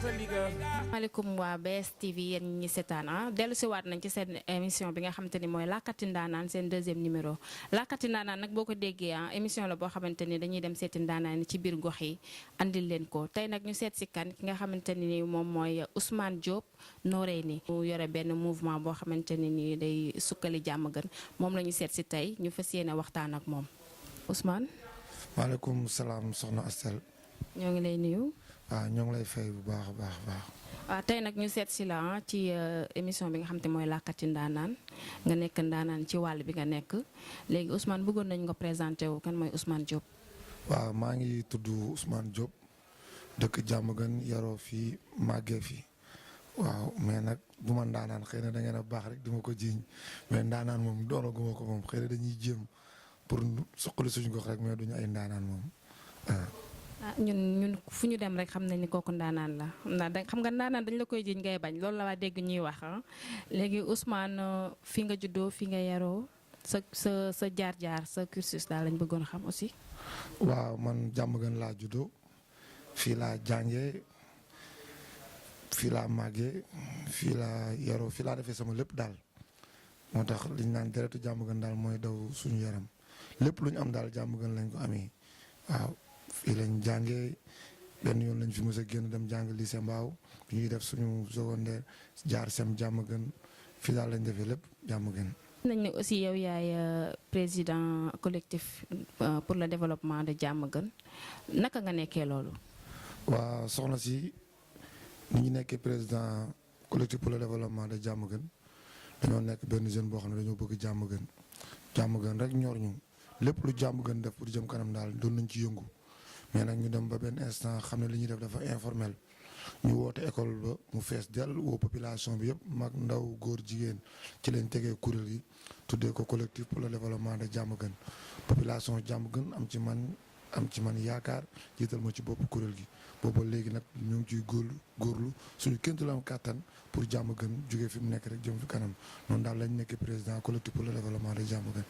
maaleykum waa BSTV yéen ñi seetaan dellu si waat nañ ci seen émission bi nga xamante ni mooy Lakkati Ndaanaan seen deuxième numéro Lakkati Ndaanaan nag boo ko déggee émission la boo xamante ni dañuy dem seeti ndaanaan yi ci biir gox yi andil leen ko tey nag ñu seet si kan ki nga xamante ni moom mooy Ousmane Diop Noreyni mu yore benn mouvement boo xamante ni nii day sukkali jàmm gën moom la ñu seet si tey ñu fas yéene waxtaan ak moom Ousmane. maaleykum salaam soxna Astel. ñoo ngi lay nuyu. waaw ñoo ngi lay fay bu baax a baax a baax. waaw tey nag ñu seet si la ci émission bi nga xam te mooy Lakkati Ndaanaan nga nekk ndaanaan ci wàll bi nga nekk léegi Ousmane bëggoon nañu nga présenté wu kan mooy Ousmane Diop. waaw maa ngi tudd Ousmane Diop dëkk Diamaguène yaroo fii màggee fii waaw mais nag du ma ndaanaan xëy na da ngeen a baax rek duma ko jiiñ mais ndaanaan moom doonaguma ko moom xëy na dañuy jéem pour suqali suñu gox rek mais duñu ay ndaanaan moom waaw. ñun fu ñu dem rek xam nañ ni kooku ndaanaan la ndax xam nga ndaanaan dañ la koy jiñ ngay bañ loolu la waa dégg ñuy wax léegi Ousmane fi nga juddoo fi nga yaroo sa jaar-jaar sa cursus daal lañ bëggoon xam aussi. waaw man Diamaguène laa juddoo fii laa jàngee fii laa màggee fii laa yaroo fii laa defee sama lépp daal moo tax liñ naan deretu Diamaguène daal mooy daw suñu yaram lépp lu ñu am daal Diamaguène lañ ko amee waaw. fii lañ jàngee benn yoon lañ fi mës a génn dem jàng lycée Mbao bi ñuy def suñu secondaire jaar sem Diamaguène fii daal lañ defee lépp Diamaguène. nañ ne aussi yow yaay président collectif pour le développement de Diamaguène naka nga nekkee loolu. waaw soxna si ni ñu nekkee président collectif pour le développement de Diamaguène dañoo nekk benn jeune boo xam ne dañoo bëgg Diamaguène rek ñor ñu lépp lu Diamaguène def pour jëm kanam daal doon nañ ci yëngu. mais nag ñu dem ba benn instant xam ne li ñuy def dafa informel ñu woote école ba mu fees dell woo population bi yëpp mag ndaw góor jigéen ci lañ tegee kuréel gi tuddee ko collectif pour le développement de Diamaguène population Diamaguène am ci man yaakaar jiital ma ci bopp kuréel gi booba léegi nag ñu ngi ciy góorlu suñu kéntu la am kàttan pour Diamaguène jógee fi mu nekk rek jëm fi kanam noonu daal lañ nekk président collectif pour le développement de Diamaguène.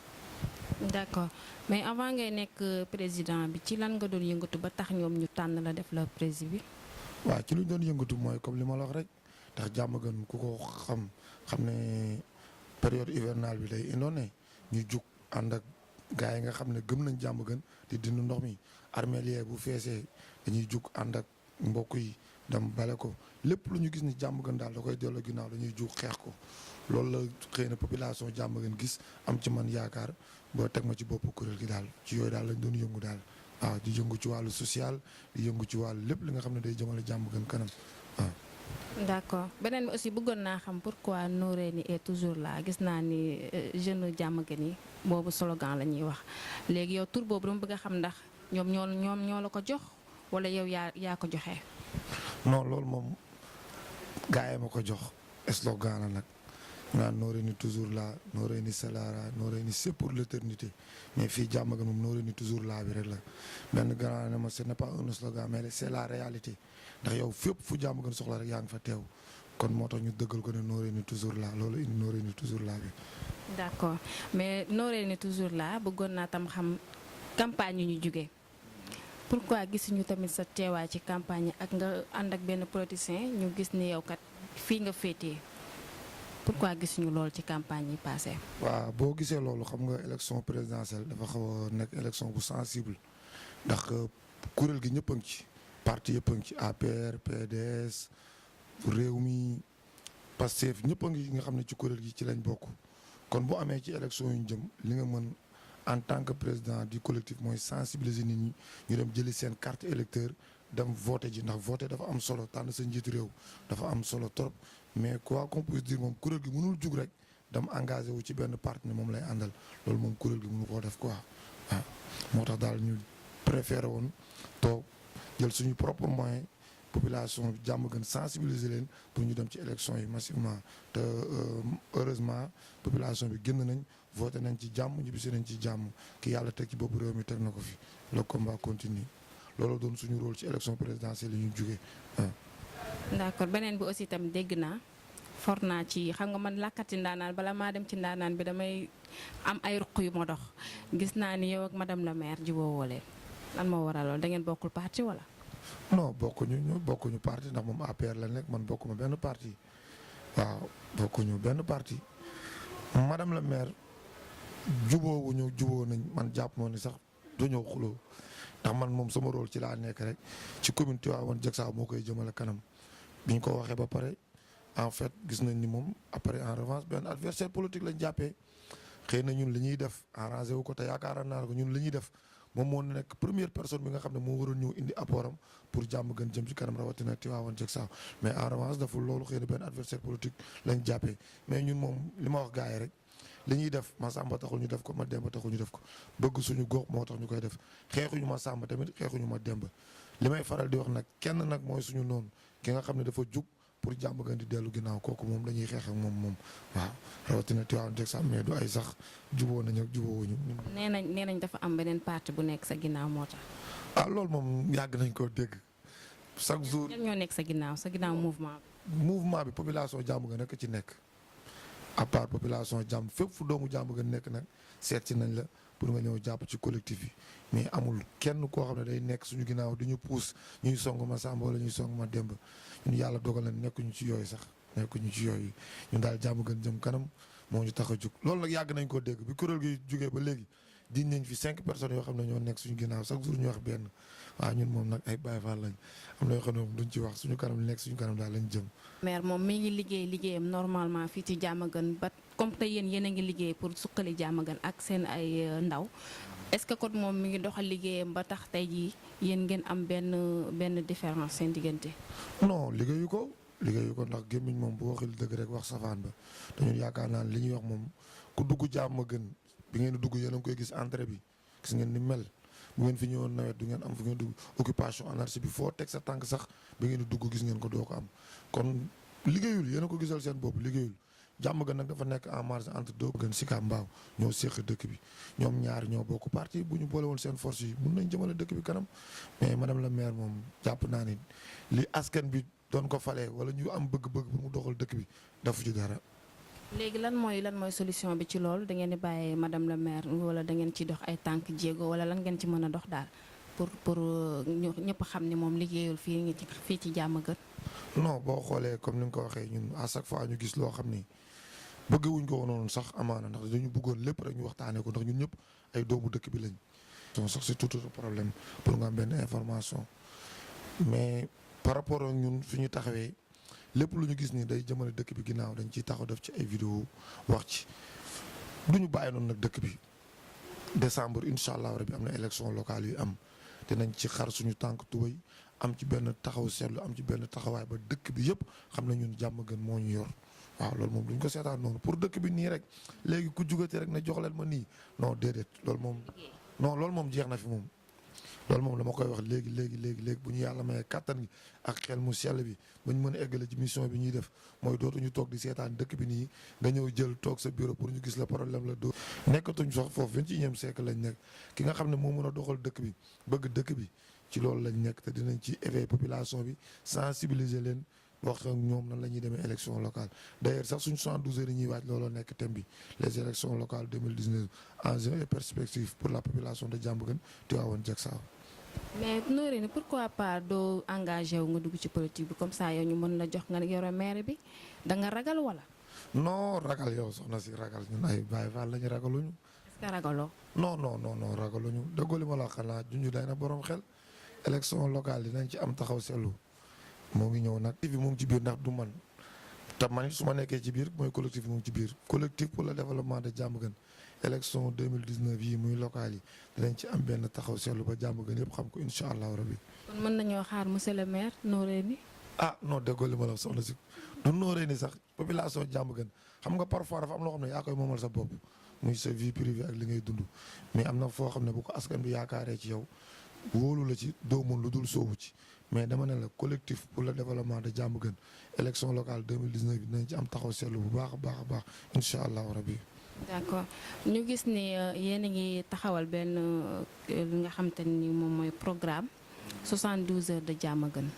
d'accord mais avant ngay nekk président bi ci lan nga doon yëngatu ba tax ñoom ñu tànn la def la président bi. waaw ci lu ñu doon yëngatu mooy comme li ma la wax rek ndax Diamaguène ku ko xam ne période hivernale bi day indoon ñu jug ànd ak gars yi nga xam ne gëm nañ Diamaguène di dindi ndox mi armélier bu feesee dañuy jug ànd ak mbokk yi dem bale ko lépp lu ñu gis ni Diamaguène daal da koy delloo ginnaaw dañuy jug xeex ko. loolu la xëy na population Diamaguène gis am ci man yaakaar boo teg ma ci bopp kuréel gi daal ci yooyu daal lañ doon yëngu daal waaw di yëngu ci wàllu social di yëngu ci wàllu lépp li nga xam ne day jëmale Diamaguène kanam waaw. d'accord beneen bi aussi bëggoon naa xam pourquoi Noreyni est toujours là gis naa ni jeune Diamaguène yi boobu slogan la ñuy wax léegi yow tur boobu dama bëgg a xam ndax ñoom ñoo la ko jox wala yow yaa ko joxe. non loolu moom gars yi ma ko jox slogan la nag. naan Noreyni toujours là Noreyni c'est là Noreyni c'est pour l'éternité mais fii Diamaguène moom Noreyni toujours là bi rek la benn grand ne ma ce n'est pas un slogan mais c'est la réalité ndax yow fépp fu Diamaguène soxla rek yaa ngi fa teew kon moo tax ñu dëggal ko ne Noreyni toujours là loolu indi Noreyni toujours là bi. d'accord mais Noreyni toujours là bëggoon naa tam xam campagne yu ñu jugee pourquoi gisuñu tamit sa teewaay ci campagne ak nga ànd ak benn politicien ñu gis ni yow kat fii nga féetee. pourquoi gisuñu loolu ci campagne yi passé. waaw boo gisee loolu xam nga élection présidentielle dafa xaw a nekk élection bu sensible ndax kuréel gi ñëpp a ngi ci parti yëpp a ngi ci APR PDS Rewmi Pastef ñëpp a ngi nga xam ne ci kuréel gi ci lañ bokk kon bu amee ci élection yu ñu jëm li nga mën en tant que président du collectif mooy sensibiliser nit ñi ñu dem jëli seen carte électeur dem voté ji ndax voté dafa am solo tànn sa njiitu réew dafa am solo trop mais quoi qu'on puisse dire moom kuréel gi mënul jug rek dem engagé wu ci benn parti ne moom lay àndal loolu moom kuréel gi mënu koo def quoi waaw moo tax daal ñu préféré woon toog jël suñu propre moyen population bi Diamaguène sensibiliser leen pour ñu dem ci élection yi massivement te heureusement population bi génn nañ voté nañ ci jàmm ñibbisi nañ ci jàmm ki yàlla teg ci boppu réew mi teg na ko fi le combat continue loolu doon suñu rôle ci élection présidentielle yi ñu jógee waaw. d'accord beneen bi aussi itam dégg naa for naa ci xam nga man Lakkati Ndaanaan bala maa dem ci ndaanaan bi damay am ay ruq yu ma dox gis naa ni yow ak madame la maire jubóo woo leen lan moo waral loolu da ngeen bokkul parti wala. non bokkuñu parti ndax moom APR la nekk man bokkuma benn parti waaw bokkuñu benn parti madame la maire juboo nañ man jàpp moo ni sax dañoo xuloo ndax man moom sama rôle ci laa nekk rek ci commune Tivaouane Diacksao moo koy jëmale kanam biñ ko waxee ba pare en fait gis nañ ni moom après en revanche benn adversaire politique lañ jàppee xëy na ñun li ñuy def arrangé wu ko te yaakaar naa ko ñun li ñuy def moom moo nekk première personne bi nga xam ne moo waroon ñëw indi apportam pour jàmm gën jëm ci kanam rawatina Tivaouane Diacksao mais en revanche deful loolu xëy na benn adversaire politique lañ jàppee mais ñun moom li ma wax gars yi rek li ñuy def ma Samba taxul ñu def ko ma Demba taxul ñu def ko bëgg suñu gox moo tax ñu koy def xeexuñu ma Samba tamit xeexuñu ma Demba li may faral di wax nag kenn nag mooy suñu noonu ki nga xam ne dafa jug pour jàmm gën di dellu ginnaaw kooku moom dañuy xeex ak moom waaw rawatina Tivaouane Diacksao mais du ay sax juboo nañ ak jubóowuñu. nee nañ dafa am beneen parti bu nekk sa ginnaaw moo tax. ah loolu moom yàgg nañ koo dégg chaque jour. ñan ñoo nekk sa ginnaaw mouvement bi. mouvement bi population jàmm gën nekk ci nekk à part population jàmm fépp fu doomu jàmm gën nekk nag seet ci nañ la pour nga ñëw jàpp ci collectif yi mais amul kenn koo xam ne day nekk suñu ginnaaw di ñu puus ñuy song ma Samba wala ñuy song ma Demba ñun yàlla dogal na nekkuñu ci yooyu sax nekkuñu ci yooyu ñun daal jàmm gën jëm kanam moo ñu tax a jug loolu nag yàgg nañ koo dégg bi kuréel gi jugee ba léegi diñ nañ fi 5 personnes yoo xam ne ñoo nekk suñu ginnaaw chaque jour ñu wax benn waaw ñun moom nag ay Baye Fall lañ am na yoo xam ne moom duñ ci wax suñu kanam nekk suñu kanam daal lañ jëm. maire moom mi ngi liggéeyam normalement fii ci Diamaguène ba comme que yéen a ngi liggéey pour suqali Diamaguène ak seen ay ndaw est-ce que kon moom mi ngi doxal liggéeyam ba tax tey jii yéen ngeen am benn différence seen diggante. non liggéeyu ko ndax gémmiñ moom bu waxil dëgg rek wax safaan ba dañu yaakaar naa li ñuy wax moom ku dugg Diamaguène bi ngeen di dugg yéen a ngi koy gis entrée bi gis ngeen ni mel. bu ngeen fi ñëwoon nawet du ngeen am fu ngeen dugg occupation anarchie bi foo teg sa tànk sax bi ngeen di dugg gis ngeen ko doo ko am kon liggéeyul yéen a ko gisal seen bopp liggéeyul Diamaguène nag dafa nekk en marge entre deux gën Sicap Mbao ñoo séq dëkk bi ñoom ñaar ñoo bokk parti bu ñu boole woon seen force yi mun nañ jëmale dëkk bi kanam mais madame la maire moom jàpp naa ni li askan bi doon ko falee wala ñu am bëgg-bëgg pour mu doxal dëkk bi dafu ci dara. léegi lan mooy solution bi ci loolu da ngeen di bàyyi madame la maire wala da ngeen ci dox ay tànk jéego wala lan ngeen ci mën a dox daal pour ñu ñëpp xam ne moom liggéeyul fii ci Diamaguène. non boo xoolee comme ni nga ko waxee ñun à chaque fois ñu gis loo xam ni bëggewuñ ko wonoon sax amaana ndax dañu bëggoon lépp rek ñu waxtaanee ko ndax ñun ñëpp ay doomu dëkk bi lañ. donc sax c'est tout un problème pour nga am benn information mais par rapport ak ñun fi ñu taxawee. lépp lu ñu gis ni day jëmale dëkk bi ginnaaw dañ ciy taxaw def ci ay vidéo wax ci du ñu bàyyi noonu nag dëkk bi décembre incha allah rabi am na élection locale yu am dinañ ci xar suñu tànk tubéy am ci benn taxaw seetlu am ci benn taxawaay ba dëkk bi yëpp xam ne ñun Diamaguène moo ñu yor waaw loolu moom duñ ko seetaan noonu pour dëkk bi nii rek léegi ku jugati rek ne jox leen ma nii non déedéet loolu moom jeex na fi moom. loolu moom dama koy wax léegi bu ñu yàlla mayee kattan gi ak xel mu sell bi ba ñu mën a eggale ci mission bi ñuy def mooy dootuñu toog di seetaan dëkk bi nii nga ñëw jël toog sa bureau pour ñu gis la problème la doo nekkatuñ sax foofu 21e siècle lañ nekk ki nga xam ne moo mën a doxal dëkk bi bëgg dëkk bi ci loolu lañ nekk te dinañ ci éveiller population bi sensibiliser leen wax ak ñoom nan la ñuy demee élection locale d'ailleurs sax suñ 72 heures yi ñuy waaj looloo nekk thème bi les élections locales 2019 enjeux et perspectives pour la population de Diamaguène Tivaouane Diacksao. mais Noreyni pourquoi pas doo engagé wu nga dugg ci politique bi comme ça yow ñu mën la jox nga yore maire bi da nga ragal wala. non ragal yow soxna si ragal ñun ay Baye Fall lañu ragaluñu. est-ce que ragaloo. non ragaluñu déggoo li ma la xanaa junj day na borom xel élection locale dinañ ci am taxaw seetlu moo ngi ñëw nag. collectif bi mu ngi ci biir ndax du man te man su ma nekkee ci biir mooy collectif bi mu ngi ci biir collectif pour le développement de Diamaguène élection 2019 yi muy locales yi dinañ ci am benn taxaw seetlu ba Diamaguène yëpp xam ko incha allahu rabi. kon mën nañoo xaar monsieur le maire Noreyni. ah non déggoo li ma la soxna si du Noreyni sax population Diamaguène xam nga parfois dafa am loo xam ne yaa koy moomal sa bopp muy sa vie privée ak li ngay dund mais am na foo xam ne bu ko askan bi yaakaaree ci yow wóolu la ci doo mun lu dul soobu ci mais dama ne la collectif pour le développement de Diamaguène élection locale 2019 bi dinañ ci am taxaw seetlu bu baax a baax incha allahu rabi. d'accord ñu gis ni yéen a ngi taxawal benn li nga xam te ni moom mooy programme 72 heures de Diamaguène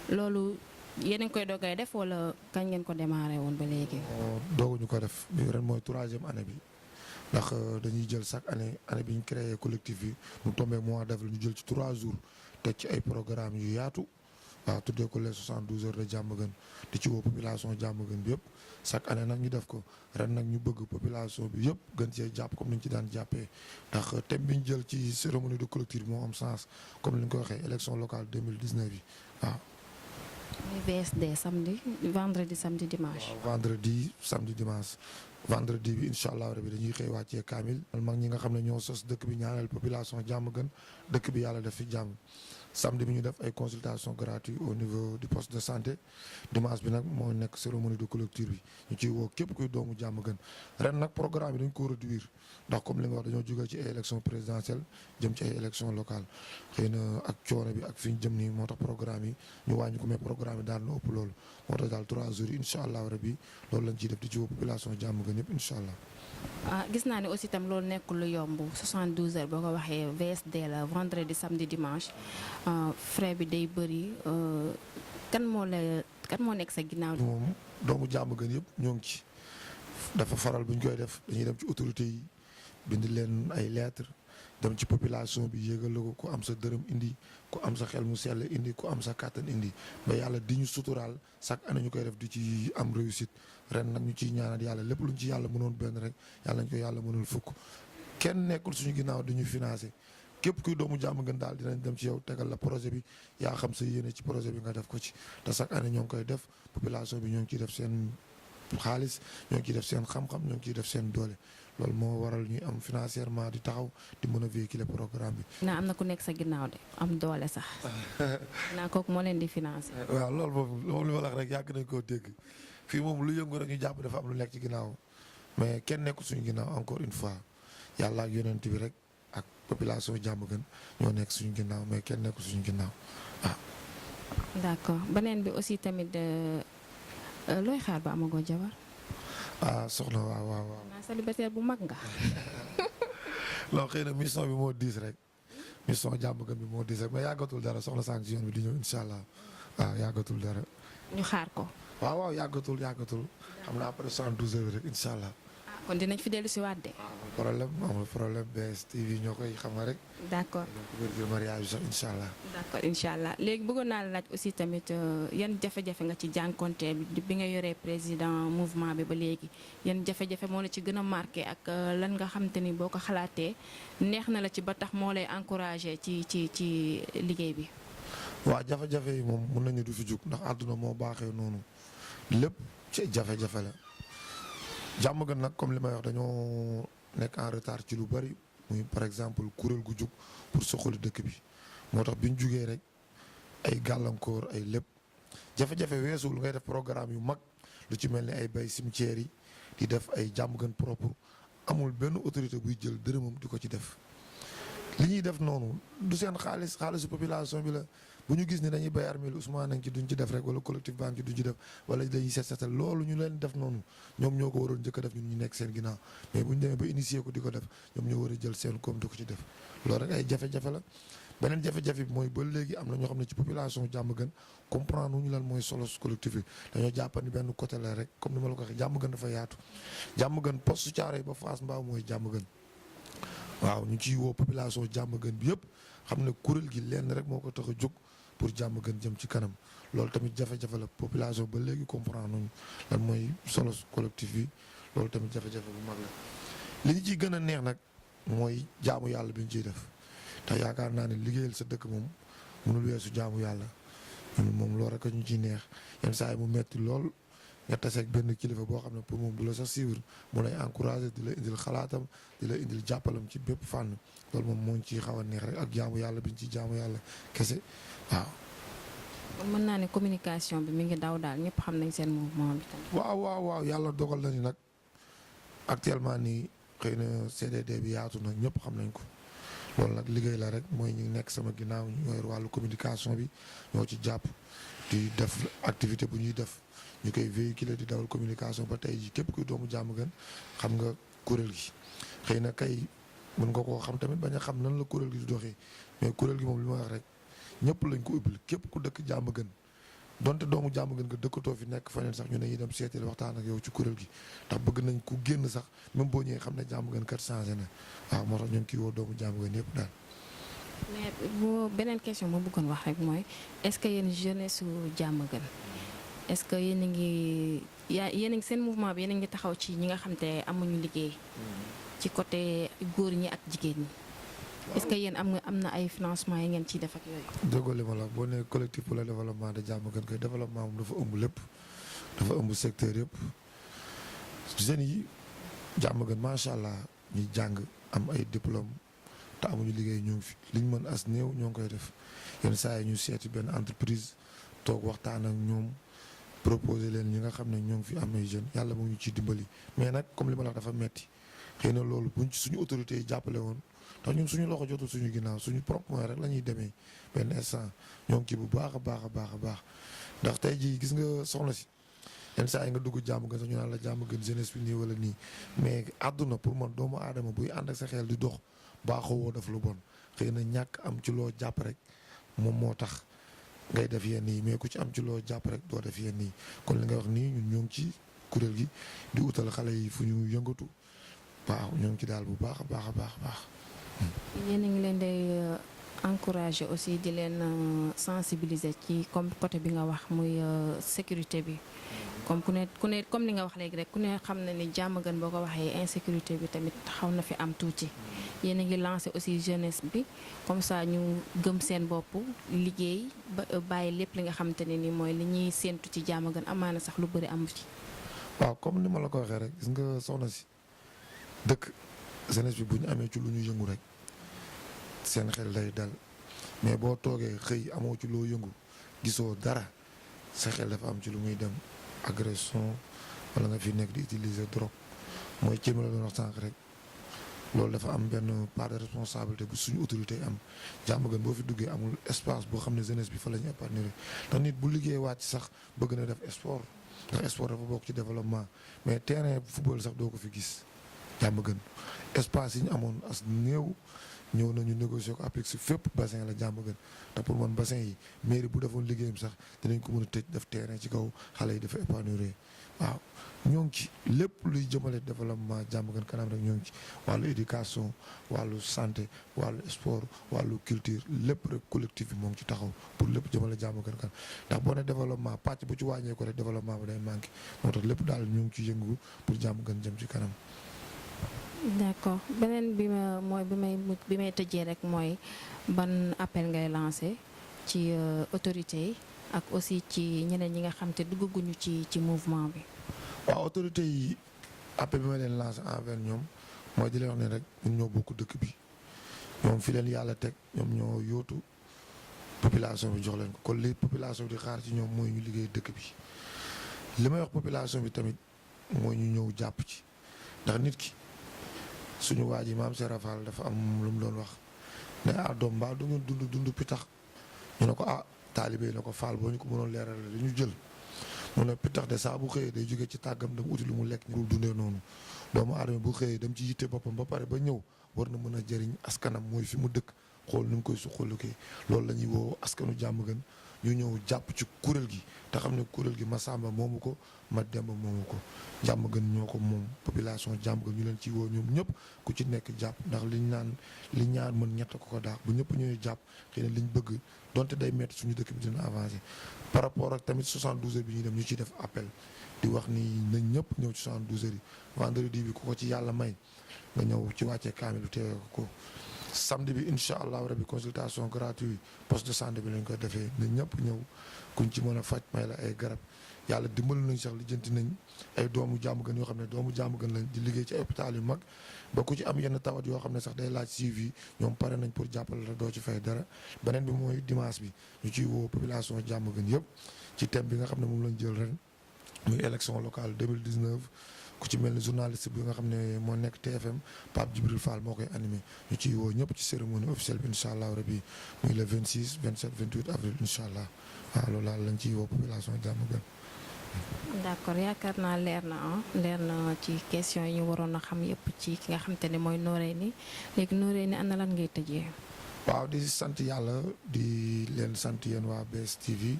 loolu yéen a ngi koy doogay def wala kañ ngeen ko démarré woon ba léegi. dooguñu ko def bi ren mooy 3e année bi ndax dañuy jël chaque année bi ñu créé collectif bi mu tombé mois d'avril ñu jël ci 3 jours teg ci ay programme yu yaatu waaw tuddee ko les 72 heures de Diamaguène di ci woo population Diamaguène bi yëpp chaque année nag ñu def ko ren nag ñu bëgg population bi yëpp gën cee jàpp comme ni ñu ci daan jàppee ndax thème bi ñu jël ci cérémonie de clôture moo am sens comme ni ñu ko waxee élection locale 2019 yi waaw. muy VSD samedi vendredi samedi dimanche. waaw vendredi samedi dimanche vendredi bi incha allah rabi dañuy xëy wàccee kaamil. mag ñi nga xam ne ñoo sos dëkk bi ñaanal population Diamaguène dëkk bi yàlla def fi jàmm. samedi bi ñu def ay consultation gratuite au niveau du poste de santé dimanche bi nag moo nekk cérémonie de clôture bi ñu ciy woo képp kuy doomu Diamaguène ren nag programme bi dañ ko réduire ndax comme li nga wax dañoo jógee ci ay élection présidentielle jëm ci ay élection locale xëy na ak coono bi ak fi ñu jëm nii moo tax programme yi ñu wàññi ko mais programme yi daan na ëpp loolu moo tax daal 3 jours yi incha allah rabi loolu lañ ciy def di ci woo population Diamaguène yëpp incha allah. gis naa ne aussi tam loolu nekkul lu yomb 72 heures boo ko waxee VSD la vendredi samedi dimanche frais bi day bëri kan moo nekk sa ginnaaw. moom doomu Diamaguène yëpp ñoo ngi ci dafa faral bu ñu koy def dañuy dem ci autorités yi bind leen ay lettres dem ci population bi yégal ko ku am sa dërëm indi ku am sa xel mu sell indi ku am sa kàttan indi ba yàlla di ñu suturaal chaque année ñu koy def di ci am réussite ren nag ñu ciy ñaanal yàlla lépp luñ ci yàlla mënoon benn rek yàlla nañ ko yàlla mënul fukk kenn nekkul suñu ginnaaw di ñu financé képp kuy doomu Diamaguène daal dinañ dem ci yow tegal la projet bi yaa xam sa yéene ci projet bi nga def ko ci te chaque année ñoo ngi koy def population bi ñoo ngi ciy def seen xaalis ñoo ngi ciy def seen xam-xam ñoo ngi ciy def seen doole loolu moo waral ñuy am financièrement di taxaw di mën a véhiculer programme bi. naa am na ku nekk sa ginnaaw de am doole sax. naa kooku moo leen di financé. waaw loolu moom li ma la wax rek yàgg nañ koo dégg fii moom lu yëngu rek ñu jàpp dafa am lu nekk ci ginnaaw mais kenn nekkul suñu ginnaaw encore une fois yàlla ak yonent bi rek ak population Diamaguène ñoo nekk suñu ginnaaw mais kenn nekkul suñu ginnaaw waaw. d'accord beneen bi aussi tamit looy xaar ba amagoo jabar. soxna waaw. naa célibataire bu mag nga. non xëy na mission bi moo diis rek mission Diamaguène bi moo diis rek mais yàggatul dara soxna sànq si yoon bi di ñëw incha allah waaw yàggatul dara. ñu xaar ko. waaw yàggatul xam naa après 72 heures rek incha allah. kon dinañ fi dellu si waat de. amul problème BS TV ñoo koy xam nga rek. d'accord couverture mariage sax incha allah. d'accord incha allah léegi bëggoon naa la laaj aussi tamit yan jafe-jafe nga ci jànkonte bi nga yoree président mouvement bi ba léegi yan jafe-jafe moo la ci gën a marqué ak lan nga xam te ni boo ko xalaatee neex na la ci ba tax moo lay encouragé ci liggéey bi. waaw jafe-jafe yi moom mën nañu du fi jug ndax àdduna moo baaxee noonu lépp ci jafe-jafe la. Diamaguène nag comme li may wax dañoo nekk en retard ci lu bari muy par exemple kuréel gu jug pour soxali dëkk bi moo tax bi ñu jugee rek ay gàllankoor ay lépp jafe-jafe weesuwul ngay def programme yu mag lu ci mel ni ay bay cimetière yi di def ay Diamaguène propre amul benn autorité buy jël dërëmam di ko ci def li ñuy def noonu du seen xaalisu population bi la bu ñu gis ni dañuy bay armée Ousmane nañ ci duñ ci def rek wala collectif baa ngi ci duñ ci def wala dañuy seetal loolu ñu leen def noonu ñoom ñoo ko waroon njëkk a def ñun ñu nekk seen ginnaaw mais bu ñu demee ba initier ko di ko def ñoom ñoo war a jël seen koom di ko ci def loolu rek ay jafe-jafe la beneen jafe-jafe bi mooy ba léegi am na ñoo xam ne ci population Diamaguène comprendre ñu lan mooy solo collectif bi dañoo jàpp ni benn côté la rek comme ni ma la ko waxee Diamaguène dafa yaatu Diamaguène poste Thiaroye ba Fass Mbao mooy Diamaguène waaw ñu ciy woo population Diamaguène bi yëpp xam ne kuréel gi lenn rek moo ko tax a jóg pour Diamaguène jëm ci kanam loolu tamit jafe-jafe la population ba léegi comprendre nañu lan mooy solo collectif bi loolu tamit jafe-jafe bu mag la li ñu ciy gën a neex nag mooy jaamu yàlla bi ñu ciy def te yaakaar naa ne liggéeyal sa dëkk moom mënul weesu jaamu yàlla moom loolu rek ñu ciy neex yenn saa yi mu metti lool nga taseeg benn kilifa boo xam ne pour moom du la sax suivre mu lay encouragé di la indil xalaatam di la indil jàppalam ci bépp fànn loolu moom moo ñu ciy xaw a neex rek ak jaamu yàlla bi ñu ciy jaamu yàlla kese waaw. mën naa ne communication bi mi ngi daw daal ñëpp xam nañ seen mouvement bi tamit. waaw yàlla dogal na ni nag actuellement nii xëy na CDD bi yaatu na ñëpp xam nañ ko loolu nag liggéey la rek mooy ñu nekk sama ginnaaw ñu yor wàllu communication bi ñoo ci jàpp di def activité bu ñuy def ñu koy véhiculer di dawal communication ba tey ji képp kuy doomu Diamaguène xam nga kuréel gi xëy na kay mën nga koo xam tamit bañ a xam nan la kuréel gi di doxee mais kuréel gi moom li ma wax rek ñëpp lañ ko ubbil képp ku dëkk Diamaguène donte doomu Diamaguène nga dëkkatoo fi nekk feneen sax ñu ne ñuy dem seeti waxtaan ak yow ci kuréel gi ndax bëgg nañ ku génn sax même boo ñëwee xam ne Diamaguène kat changé na waaw moo tax ñu ngi kii woo doomu Diamaguène yëpp daal. mais boo beneen question ma bëggoon wax rek mooy est-ce que yéen jeunesse su Diamaguène est-ce que yéen a ngi yéen a ngi seen mouvement bi yéen a ngi taxaw ci ñi nga xam te amuñu liggéey ci côté góor ñi ak jigéen ñi. est-ce que yéen am na ay financement yi ngeen ciy def ak yooyu. déggoo li ma la boo nee collectif pour le développement de Diamaguène koy développement moom dafa ëmb lépp dafa ëmb secteur yëpp jeunes yi Diamaguène macha allah ñuy jàng am ay diplôme te amuñu liggéey ñoo ngi fi liñ mën as néew ñoo ngi koy def yenn saa yi ñu seeti benn entreprise toog waxtaan ak ñoom proposer leen ñi nga xam ne ñoo ngi fi am ay jeunes yàlla mu ngi ñu ciy dimbali mais nag comme li ma la wax dafa metti xëy na loolu buñ ci suñu autorités yi jàppale woon. ndax ñun suñu loxo jotul suñu ginnaaw suñu propre moyen rek la ñuy demee benn instant ñoo ngi ci bu baax a baax a baax a baax ndax tey jii gis nga soxna si yenn saa yi nga dugg Diamaguène sax ñu naan la Diamaguène jeunesse bi nii wala nii mais àdduna pour man doomu aadama buy ànd ak sa xel di dox baaxoo woo def lu bon xëy na ñàkk am ci loo jàpp rek moom moo tax ngay def yenn yi mais ku ci am ci loo jàpp rek doo def yenn yi kon li nga wax nii ñun ñoo ngi ci kuréel gi di utal xale yi fu ñu yëngatu waaw ñoo ngi ci daal bu baax a baax a baax a baax. yéen a ngi leen day encourager aussi di leen sensibiliser ci comme côté bi nga wax muy sécurité bi comme ku ne comme li nga wax léegi rek ku ne xam na ni Diamaguène boo ko waxee insécurité bi tamit xaw na fi am tuuti yéen a ngi lancer aussi jeunesse bi comme ça ñu gëm seen bopp liggéey ba bàyyi lépp li nga xamante ne ni mooy li ñuy séentu ci Diamaguène amaana sax lu bëri amu ci. waaw comme ni ma la ko waxee rek gis nga soxna si dëkk jeunesse bi bu ñu amee ci lu ñu yëngu rek seen xel day dal mais boo toogee xëy amoo ci loo yëngu gisoo dara sa xel dafa am ci lu muy dem agression wala nga fi nekk di utiliser drogue mooy ci ma la doon wax sànq rek loolu dafa am benn part de responsabilité bu suñu autorité am Diamaguène boo fi duggee amul espace boo xam ne jeunesse bi fa la ñu épanouir ndax nit bu liggéey wàcc sax bëgg na def sport ndax sport dafa bokk ci développement mais terrain football sax doo ko fi gis Diamaguène espace yi ñu amoon as néew ñëw nañu négocier ko appliqué si fépp bassin la Diamaguène te pour man bassin yi mairie bu defoon liggéeyam sax dinañ ko mën a tëj def terrain ci kaw xale yi dafa épanouir waaw ñoo ngi ci lépp luy jëmale développement Diamaguène kanam rek ñoo ngi ci wàllu éducation wàllu santé wàllu sport wàllu culture lépp rek collectif bi moo ngi ci taxaw pour lépp jëmale Diamaguène kanam ndax boo ne développement pàcc bu ci wàññee ko rek développement bi day manqué moo tax lépp daal ñoo ngi ci yëngu pour Diamaguène jëm ci kanam. d'accord beneen bi may tëjee rek mooy ban appel ngay lancé ci autorités yi ak aussi ci ñeneen ñi nga xam te duggaguñu ci mouvement bi. waaw autorités yi appel bi ma leen lancé envers ñoom mooy di leen wax ne rek ñun ñoo bokk dëkk bi ñoom fi leen yàlla teg ñoom ñoo yóotu population bi jox leen ko kon li population bi di xaar ci ñoom mooy ñu liggéey dëkk bi li may wax population bi tamit mooy ñu ñëw jàpp ci ndax nit ki. suñu waa ji maam Serap Fall dafa am lu mu doon wax ne doom mbaa du ngeen dund pitax ñu ne ko taalibe na ko Fall boo ñu ko mënoon leeral li ñu jël mu ne pitax de saa bu xëyee day jóge ci tàggam dem uti lu mu lekk ñu dundee noonu doomu aadama bu xëyee dem ci yitte boppam ba pare ba ñëw war na mën a jëriñ askanam mooy fi mu dëkk xool ni mu koy suqalukee loolu la ñuy woo askanu Diamaguène ñu ñëw jàpp ci kuréel gi te xam ne kuréel gi Massamba moomu ko Mademba moomu ko Diamaguène ñoo ko moom population Diamaguène ñu leen ci woo ñoom ñëpp ku ci nekk jàpp ndax li ñaar mën ñett ko daax bu ñëpp ñëwee jàpp xëy na liñ bëgg donte day metti suñu dëkk bi dina avancé par rapport ak tamit 72 heures bi ñuy dem ñu ciy def appel di wax ni nañ ñëpp ñëw ci 72 heures yi vendredi bi ku ko ci yàlla may nga ñëw ci wàccee kaamil bi teewee ko samedi bi incha allahu rabi consultation gratuite poste de santé bi lañ koy defee na ñëpp ñëw kuñ ci mën a faj may la ay garab yàlla dimbali nañ sax lijjanti nañ ay doomu Diamaguène yoo xam ne doomu Diamaguène lañ di liggéey ci ay hôpital yu mag ba ku ci am yenn tawat yoo xam ne sax day laaj suivi ñoom pare nañ pour jàppale la doo ci fay dara beneen bi mooy dimanche bi ñu ciy woo population Diamaguène yëpp ci thème bi nga xam ne moom lañ jël ren muy élection locale 2019 ku ci mel ni journaliste bi nga xam ne moo nekk TFM Pape Djibril Fall moo koy animé ñu ciy woo ñëpp ci cérémonie officielle bi incha allah rabi muy le 26 27 28 avril incha allah waaw loolu daal lañ ciy woo population Diamaguène. d'accord yaakaar naa leer na ci question yi ñu waroon a xam yëpp ci ki nga xam te ne mooy Noreyni léegi Noreyni ana lan ngay tëjee. waaw di sant yàlla di leen sant yéen waa BS TV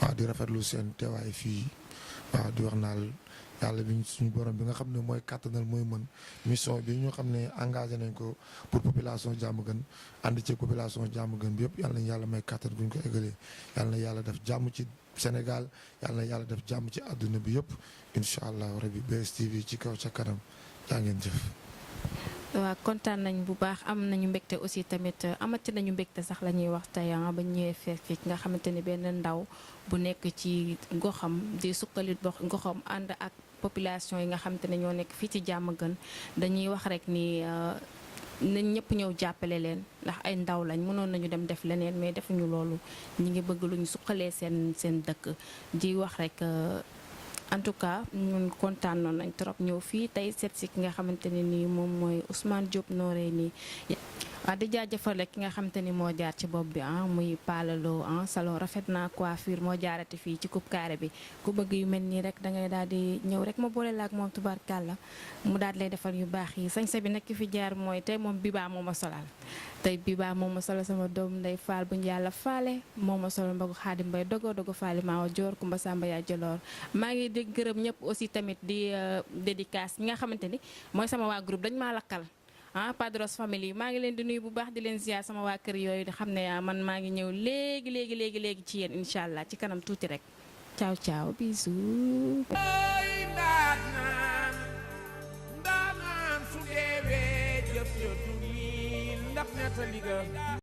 waaw di rafetlu seen teewaay fii waaw di wax naal yàlla bi suñu borom bi nga xam ne mooy kàttanal mooy mën mission bi ñu xam ne engagé nañ ko pour population Diamaguène ànd ci population Diamaguène bi yëpp yàlla nañ yàlla may kàttan bu ñu ko eggalee yàlla na yàlla def jàmm ci Sénégal yàlla na yàlla def jàmm ci àdduna bi yëpp incha allah rabi BS TV ci kaw ca kanam jaa ngeen jëf. waaw kontaan nañ bu baax am nañu mbégte aussi tamit amati nañu mbégte sax la ñuy wax tey ba ñëwee fekk fi nga xamante ni benn ndaw bu nekk ci goxam di suqalit goxam ànd ak population yi nga xamante ne ñoo nekk fii ci Diamaguène dañuy wax rek ni nañ ñëpp ñëw jàppale leen ndax ay ndaw lañ mënoon nañu dem def leneen mais defuñu loolu ñi ngi bëgg lu ñu suqalee seen dëkk di wax rek en tout cas ñun kontaan noonu nañ trop ñëw fii tey seet si ki nga xamante ne nii moom mooy Ousmane Diop Noreyni waaw di jaajëfal rek ki nga xamante ni moo jaar ci bopp bi muy Palalo salon rafet na coiffure moo jaarati fii ci coupe carré bi ku bëgg yu mel nii rek da ngay daal di ñëw rek ma boole la ak moom tubarkàlla mu daal lay defal yu baax yi sañse bi nag ki fi jaar mooy tey moom Biba moo ma solal tey Biba moo ma solal sama doom nday faal bu ñu yàlla faale moo ma solal mbagu Xaadim Mbay dogo faali maa joor Kumba Samba yaa joloor maa ngi di gërëm ñëpp aussi tamit di dédicace ñi nga xamante ni mooy sama waa groupe dañ maa lakkal Padros family maa ngi leen di nuyu bu baax di leen ziar sama waa kër yooyu di xam ne man maa ngi ñëw léegi ci yéen incha allah ci kanam tuuti rek ciao ciao bisous.